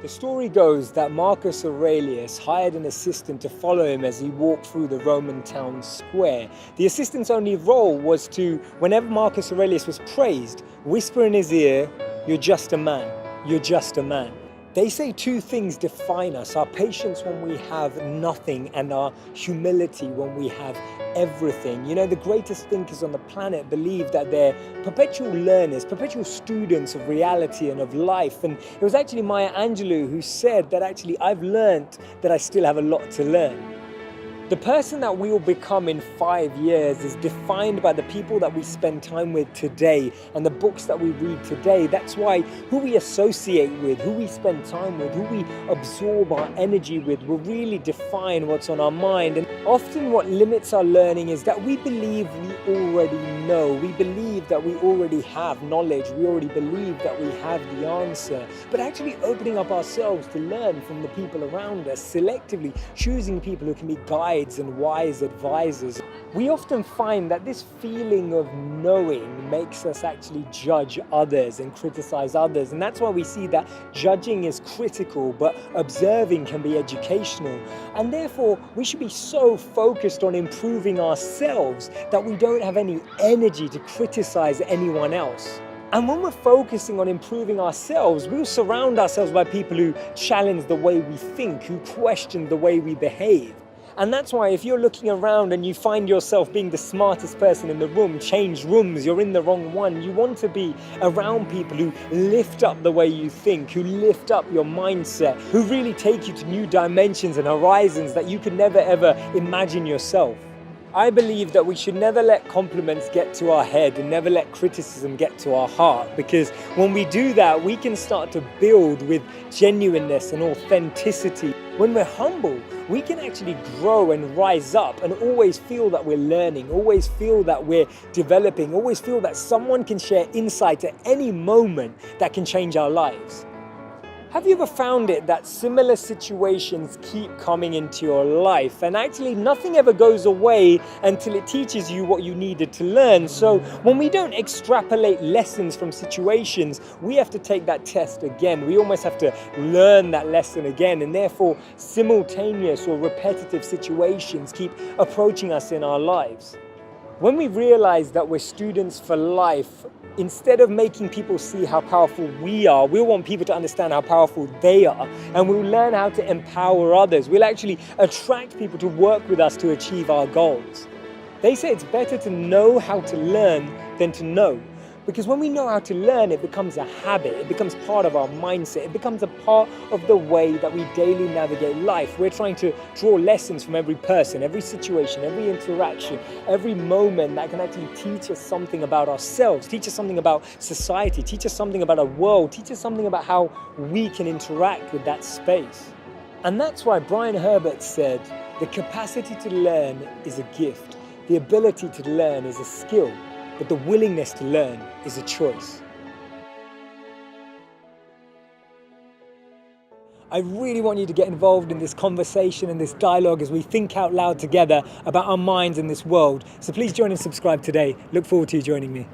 The story goes that Marcus Aurelius hired an assistant to follow him as he walked through the Roman town square. The assistant's only role was to, whenever Marcus Aurelius was praised, whisper in his ear, "You're just a man, you're just a man." They say two things define us: our patience when we have nothing and our humility when we have everything. You know, the greatest thinkers on the planet believe that they're perpetual learners, perpetual students of reality and of life. And it was actually Maya Angelou who said that actually I've learned that I still have a lot to learn. The person that we will become in 5 years is defined by the people that we spend time with today and the books that we read today. That's why who we associate with, who we spend time with, who we absorb our energy with will really define what's on our mind. And often what limits our learning is that we believe we already know. We believe that we already have knowledge. We already believe that we have the answer. But actually opening up ourselves to learn from the people around us, selectively choosing people who can be guides and wise advisors. We often find that this feeling of knowing makes us actually judge others and criticize others. And that's why we see that judging is critical, but observing can be educational. And therefore, we should be so focused on improving ourselves that we don't have any energy to criticize anyone else. And when we're focusing on improving ourselves, we'll surround ourselves by people who challenge the way we think, who question the way we behave. And that's why if you're looking around and you find yourself being the smartest person in the room, change rooms, you're in the wrong one. You want to be around people who lift up the way you think, who lift up your mindset, who really take you to new dimensions and horizons that you could never ever imagine yourself. I believe that we should never let compliments get to our head and never let criticism get to our heart, because when we do that, we can start to build with genuineness and authenticity. When we're humble, we can actually grow and rise up and always feel that we're learning, always feel that we're developing, always feel that someone can share insight at any moment that can change our lives. Have you ever found it that similar situations keep coming into your life and actually nothing ever goes away until it teaches you what you needed to learn? So when we don't extrapolate lessons from situations, we have to take that test again. We almost have to learn that lesson again, and therefore simultaneous or repetitive situations keep approaching us in our lives. When we realize that we're students for life, instead of making people see how powerful we are, we'll want people to understand how powerful they are, and we'll learn how to empower others. We'll actually attract people to work with us to achieve our goals. They say it's better to know how to learn than to know. Because when we know how to learn, it becomes a habit, it becomes part of our mindset, it becomes a part of the way that we daily navigate life. We're trying to draw lessons from every person, every situation, every interaction, every moment that can actually teach us something about ourselves, teach us something about society, teach us something about our world, teach us something about how we can interact with that space. And that's why Brian Herbert said, the capacity to learn is a gift, the ability to learn is a skill, but the willingness to learn is a choice. I really want you to get involved in this conversation and this dialogue as we think out loud together about our minds in this world. So please join and subscribe today. Look forward to you joining me.